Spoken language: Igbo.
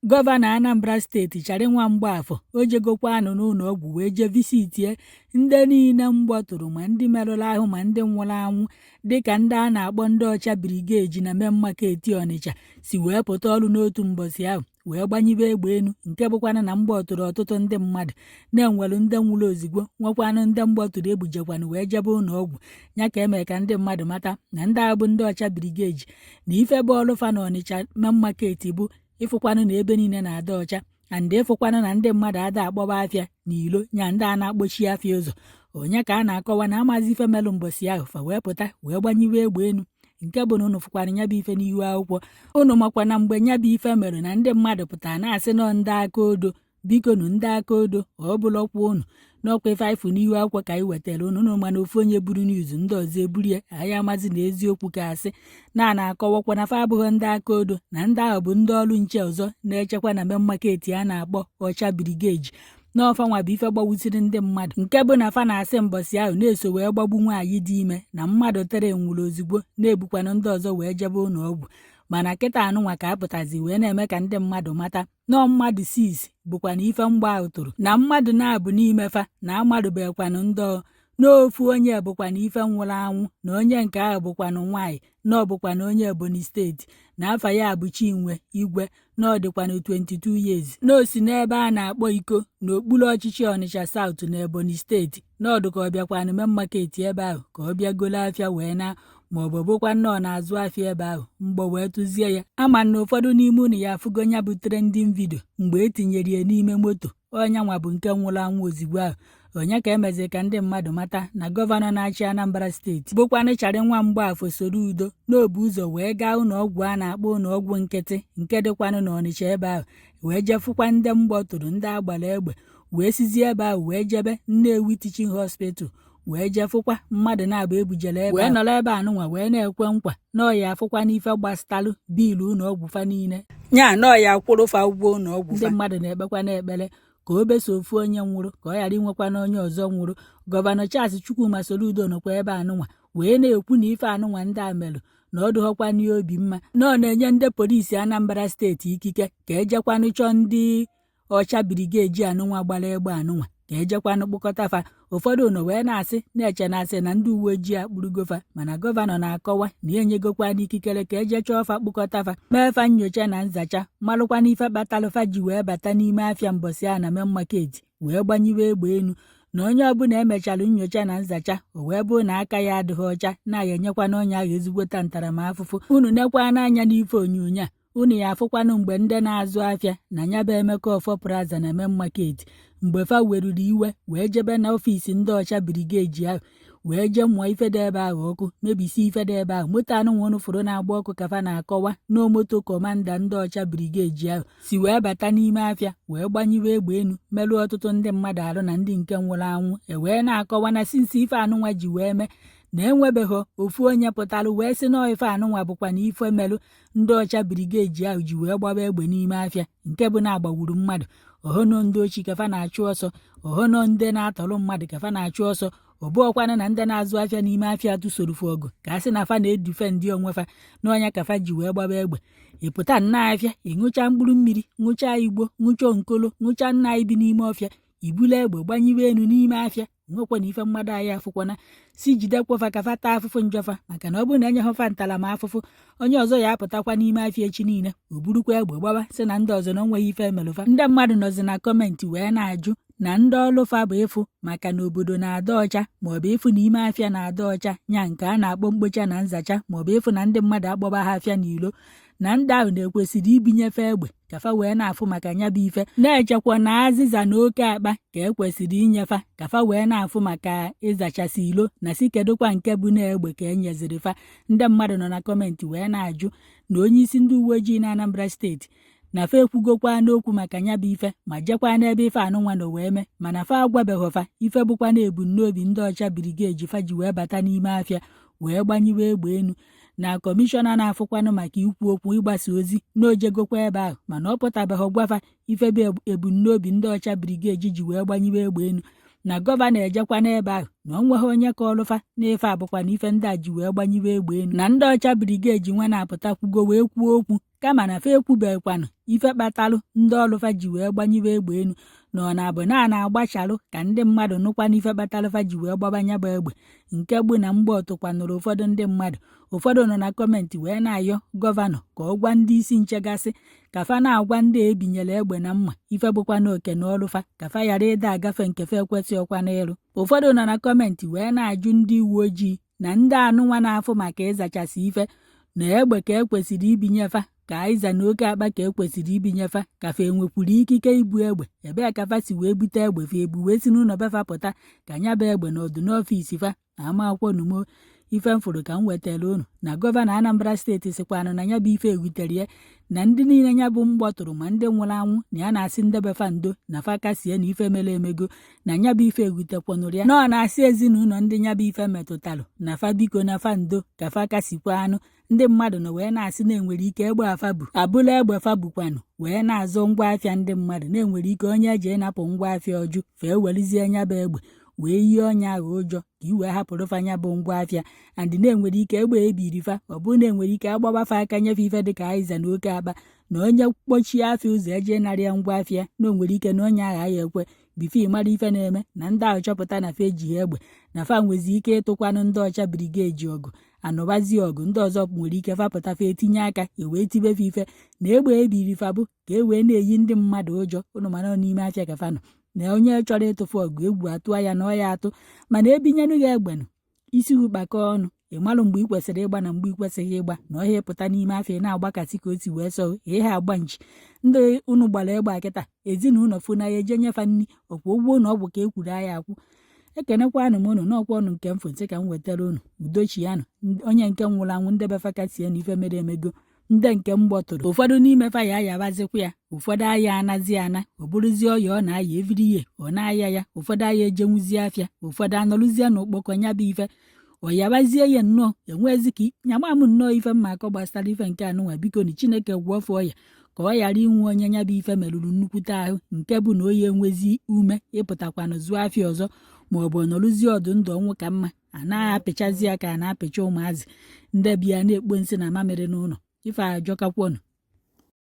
Gọvanọ Anambra steeti chara nwa Mgbafọ o jegokwa anụ n'ụlọ ọgwụ wee jee visitie ndị niile mgbọtụrụ ma ndị merụrụ ahụ ma ndị nwụrụ anwụ dịka ndị a na-akpọ ndị ọcha brigade na main market Ọnịcha si wee pụta ọrụ n'otu mbọsị ahụ wee gbanyibe egbe elu nke bụkwana na mgbọtụrụ ọtụtụ ndị mmadụ na-enwelu ndị nwụrụ ozigbo nwekwanụ ndị mgbọtụrụ egbujekwanụ wee jebe ụlọ ọgwụ ya ka eme ka ndị mmadụ mata na ndị ahụ bụ ndị ọcha brigade na ife bọọlụ fa na Ọnịcha main market bụ ịfụkwanụ na ebe niile na-ada ọcha and ịfụkwanụ na ndị mmadụ ada akpọba afịa n'ilo nya ndị a na-akpọchi afịa ụzọ onye ka a na-akọwa na amazi ife melụ mbọsị ahụ fa wee pụta wee gbanyiwe egbe elu nke bụ na unu fụkwara nyabụ ife n'ihu akwụkwọ unu makwa na mgbe nyabụ ife mere na ndị mmadụ pụtara na-asị nọ ndị aka odo biko nu ndị aka odo ọ bụlọkwa unu n'ọkwa ife anyị fụ n'ihu akwụkwọ ka anyị wetara unu mana ofu onye buru n'izu ndị ọzọ eburu ya anyị amazi na eziokwu ka asị na-akọwakwa na fa abụghị ndị aka odo na ndị ahụ bụ ndị ọrụ nche ọzọ na-echekwa na main market a na-akpọ ọcha brigade n'ọfa nwa bụ ife gbawusiri ndị mmadụ nke bụ na fa na-asị mbọsị ahụ na-eso wee gbagbu nwaanyị dị ime na mmadụ tere nwụrụ ozigbo na-ebukwanụ ndị ọzọ wee jebe ụlọ ọgwụ mana kịta anụnwa ka apụtazi wee na-eme ka ndị mmadụ mata nọọ mmadụ 6 bụkwa na ife mgba ahụ tụrụ na mmadụ na-abụ n'ime fa na amadụbekwanụ ndị n'ofu onye bụkwa na ife nwụrụ anwụ na onye nke ahụ bụkwanụ nwaanyị na ọ bụkwa na onye Ebonyi steeti na afa ya bụ Chinwe Igwe na ọ dịkwanụ 22 years na o si n'ebe a na-akpọ Iko n'okpuru ọchịchị Ọnịcha South na Ebonyi steeti na ọdụ ka ọ bịakwanụ main market ebe ahụ ka ọ bịa golo afịa wee na maọbụ bụkwa nnọọ na-azụ afịa ebe ahụ mgbe wee tụzie ya ama na ụfọdụ n'ime unu ya afụgo nya bụ trending vidio mgbe etinyere ya n'ime moto ọnya nwa bụ nke nwụrụ anwụ ozigbo ahụ onye ka emezi ka ndị mmadụ mata na gọvanọ na-achị Anambra steeti bụkwanụ chara nwa Mgbafọ Soludo n'obu ụzọ wee gaa ụlọ ọgwụ a na-akpọ ụlọ ọgwụ nkịtị nke dịkwanụ n'Ọnịcha ebe ahụ wee jefụkwa ndị mgbọtụrụ ndị agbara egbe wee sizie ebe ahụ wee jebe Nnewi Teaching Hospital wee jefụkwa mmadụ na-abụ ebujele ebe wee nọrọ ebe anụnwa wee na-ekwe nkwa na ọya afụkwa n'ife gbastalụ biilu ụlọ ọgwụ fa niile nya na ọya kwụrụ fa ụgwọ ụlọ ọgwụ ndị mmadụ na-ekpekwa na-ekpere ka o beso ofu onye nwụrụ ka ọ ghara inwekwa na onye ọzọ nwụrụ gọvanọ Charles Chukwuma Soludo nọkwa ebe anụnwa wee na-ekwu na ife anụnwa ndị a melụ na ọ dụghọkwa n'obi mma na ọ na-enye ndị polisi Anambra steeti ikike ka ejekwanụ chọọ ndị ọcha brigade anụnwa gbara egbe anụnwa ka ejekwanụ kpụkọta fa ụfọdụ nọ wee na-asị na-eche na-asị na ndị uwe ojii akpụrụgofa mana gọvanọ na-akọwa na enyegokwa n'ikikere ka eje chọọ fa kpụkọta fa mee fa nnyocha na nzacha malụkwa n'ife kpatalụfa ji wee bata n'ime afịa mbọsị a na main market wee gbanyiwe egbe elu na onye ọbụla emechalụ nnyocha na nzacha o wee bụrụ na aka ya adịghị ọcha na-enyekwa na onye ahụ ezigbota ntaramahụhụ unu nekwa n'anya n'ife onyonyo a unu ya afụkwanụ mgbe ndị na-azụ afịa na nyaba Emeka Ọfọ Plaza na main market mgbe fa weruru iwe wee jebe na ọfisi ndị ọcha brigade ahụ wee jee mmụọ ifede ebe ahụ ọkụ mebisi ifede ebe ahụ moto anụnwa unu fụrụ na-agba ọkụ ka fa na-akọwa na moto kọmanda ndị ọcha brigade ahụ si wee bata n'ime afịa wee gbanyiwe egbe elu merụọ ọtụtụ ndị mmadụ arụ na ndị nke nwụrụ anwụ wee na-akọwa na sinsi ife anụnwa ji wee mee na enwebeghị ofu onye pụtara wee sị na ife anụnwa bụkwa na ife melụ ndị ọcha brigade ahụ ji wee gbaba egbe n'ime afịa nke bụ na-agbagburu mmadụ ohono ndị ochi kafa na-achụ ọsọ ohono ndị na-atọrọ mmadụ kafa na-achụ ọsọ ọbụọkwana na ndị na-azụ afịa n'ime afịa tụsorofu ọgụ ka a sị na fa na-edufe ndị onwe fa n'ọnya kafa ji wee gbaba egbe ịpụta nna afịa ịṅụcha mkpụrụ mmiri ṅụcha igbo ṅụcha onkolo ṅụcha nna anyị bi n'ime ọfịa ibule egbe gbanyiwe enu n'ime afịa nwekwa na ife mmadụ anyị afụkwana si jidekwafa ka fa taa afụfụ njọfa maka na ọ bụrụ na enye ha fa ntaramahụhụ onye ọzọ ya apụtakwa n'ime afịa echi niile o burukwa egbe gbaba sị na ndị ọzọ na onweghị ife emelụfa ndị mmadụ nọzi na kọmentị wee na-ajụ na ndị ọlụfa bụ ịfụ maka na obodo na-ada ọcha maọbụ ịfụ na ime afịa na-ada ọcha nya nke a na-akpọ mkpocha na nzacha maọbụ ịfụ na ndị mmadụ akpọba ha afịa n'ilo na ndị ahụ na-ekwesịrị ibinyefe egbe ka fa wee na-afụ maka nya bụ ife na-echekwa na azịza na oke akpa ka ekwesịrị inyefa ka fa wee na-afụ maka ịzachasị ilo na si kedụkwa nke bụ na-egbe ka enyeziri fa ndị mmadụ nọ na kọmentị wee na-ajụ na onye isi ndị uwe ojii na Anambra steeti na fa ekwugokwa n'okwu maka nya bụ ife ma jekwa n'ebe ife anụnwa na wee mee mana fa agwabeghọfa ife bụkwa na ebumnobi ndị ọcha brigade fa ji wee bata n'ime afịa wee gbanyiwe egbe elu na kọmishọna na-afụkwanụ maka ikwu okwu ịgbasa ozi n'ojegokwa ebe ahụ mana ọ pụtabeghị gwafa ife bụ ebumnobi ndị ọcha brigade ji wee gbanyiwe egbe elu na gọvanọ ejekwa n'ebe ahụ na ọ nweghị onye ka ọlụfa n'ife abụkwa na ife ndị a ji wee gbanyiwe egbe elu na ndị ọcha brigade ji nwa na-apụtakwugo wee kwuo okwu kama na fa ekwubeghịkwanụ ife kpatalụ ndị ọlụfa ji wee gbanyiwe egbe elu na ọ na-abụ na-agbachalụ ka ndị mmadụ nụkwa n'ife kpatalụfa ji wee gbabanya bụ egbe nke bụ na mgbe ọtụkwanụrụ ụfọdụ ndị mmadụ ụfọdụ nọ na kọmentị wee na-ayọ gọvanọ ka ọ gwa ndị isi nchegasị ka fa na-agwa ndị ebinyere egbe na mma ife bụkwa n'oke na ọlụfa ka fa ghara ịda agafe nke fa ekwesị ọkwa n'elu ụfọdụ nọ na kọmentị wee na-ajụ ndị uwe ojii na ndị anụnwa na-afụ maka ịzachasị ife na egbe ka ekwesịrị ibinyefa ka ịza na oke akpa ka ekwesịrị ibinyefa ka fa enwekwuru ikike ibu egbe ebee ka fa si wee bute egbe fa ebu wee si n'ụlọ befa pụta ka nya bụ egbe n'ọdụ n'ọfisi fa na amakwụkwọ numo ife mfụrụ ka m wetara unu na gọvanọ Anambra steeti sikwanụ na nya bụ ife ewutere ya na ndị niile nya bụ mgbọtụrụ ma ndị nwụrụ anwụ na ya na-asị ndebefa ndo na fa kasie na ife mere emego na nya bụ ife ewutekwanụrụ ya na ọ na-asị ezinụlọ ndị nya bụ ife metụtalụ na fa biko na fa ndo ka fa kasikwa anụ ndị mmadụ na wee na-asị na enwere ike egbe afa bụ abụla egbe fa bukwanụ wee na-azụ ngwa afịa ndị mmadụ na enwere ike onye eji ịnapụ ngwa afịa ọjụ fee welizie nya bụ egbe wee yie ọnya ahụ ụjọ ka i wee hapụrụ fanya bụ ngwa afịa andị na-enwere ike egbe ebiri fa ọ bụrụ na enwere ike agbabafa aka nyefe ife dịka aiza na oke akpa na onye kpọchie afịa ụzọ eje narịa ngwa afịa na onwere ike na onye agha ya ekwe bife mara ife na-eme na ndị ahụ chọpụta na fa ejighị egbe na fa nwezi ike ịtụkwanụ ndị ọcha brigade ọgụ anụbazi ọgụ ndị ọzọ nwere ike fapụta fa etinye aka ewee tibefe ife na egbe ebiri fa bụ ka e wee na-eyi ndị mmadụ ụjọ ụnụ mana n'ime afịa ka fanọ na onye chọrọ ịtụfu ọgụ egwu atụa ya na ọya atụ mana ebinyenụ ya egbenụ isi ụkpakọ ọnụ ịmalụ mgbe ị kwesịrị ịgba na mgbe ị kwesịghị ịgba na ọhịa ịpụta n'ime afịa na-agbakasị ka o si wee sọ ihe agba nchi ndị unu gbara egbe akịta ezinụlọ funa ya eje nyefa nri ọkwa ụgwọ na ọgwụ ka e kwuru aya akwụ ekenekwanụ m unu n'ọkwa ọnụ nke mfụ nsị ka m wetara unu udochianụ onye nke nwụrụ anwụ ndebe fakasie na ife mere emego ndị nke m gbọtụrụ ụfọdụ n'ime fa ya ayabazikwa ya ụfọdụ aya anazi ana ọ bụrụzie ọya ọ na-aya eviri ihe ọ na-aya ya ụfọdụ aya ejenwuzie afịa ụfọdụ anọrụzie na ụkpọkọ nya bụ ife ọ yabazie ya nnọọ enwezi ka nyama m nnọọ ife mma akọ gbasara ife nke anụnwa biko na Chineke gwọfọ ya ka ọ ghara inwe onye nya bụ ife merụrụ nnukwute ahụ nke bụ na oyi enwezi ume ịpụtakwana zụọ afịa ọzọ ma ọ bụ nọrụzie ọdụ ndụ ọnwụ ka mma a na-apịchazi ya ka a na-apịcha ụmụazị ndị bi ya na-ekpo nsị na mamịrị n'ụlọ ife ajọkakwọnụ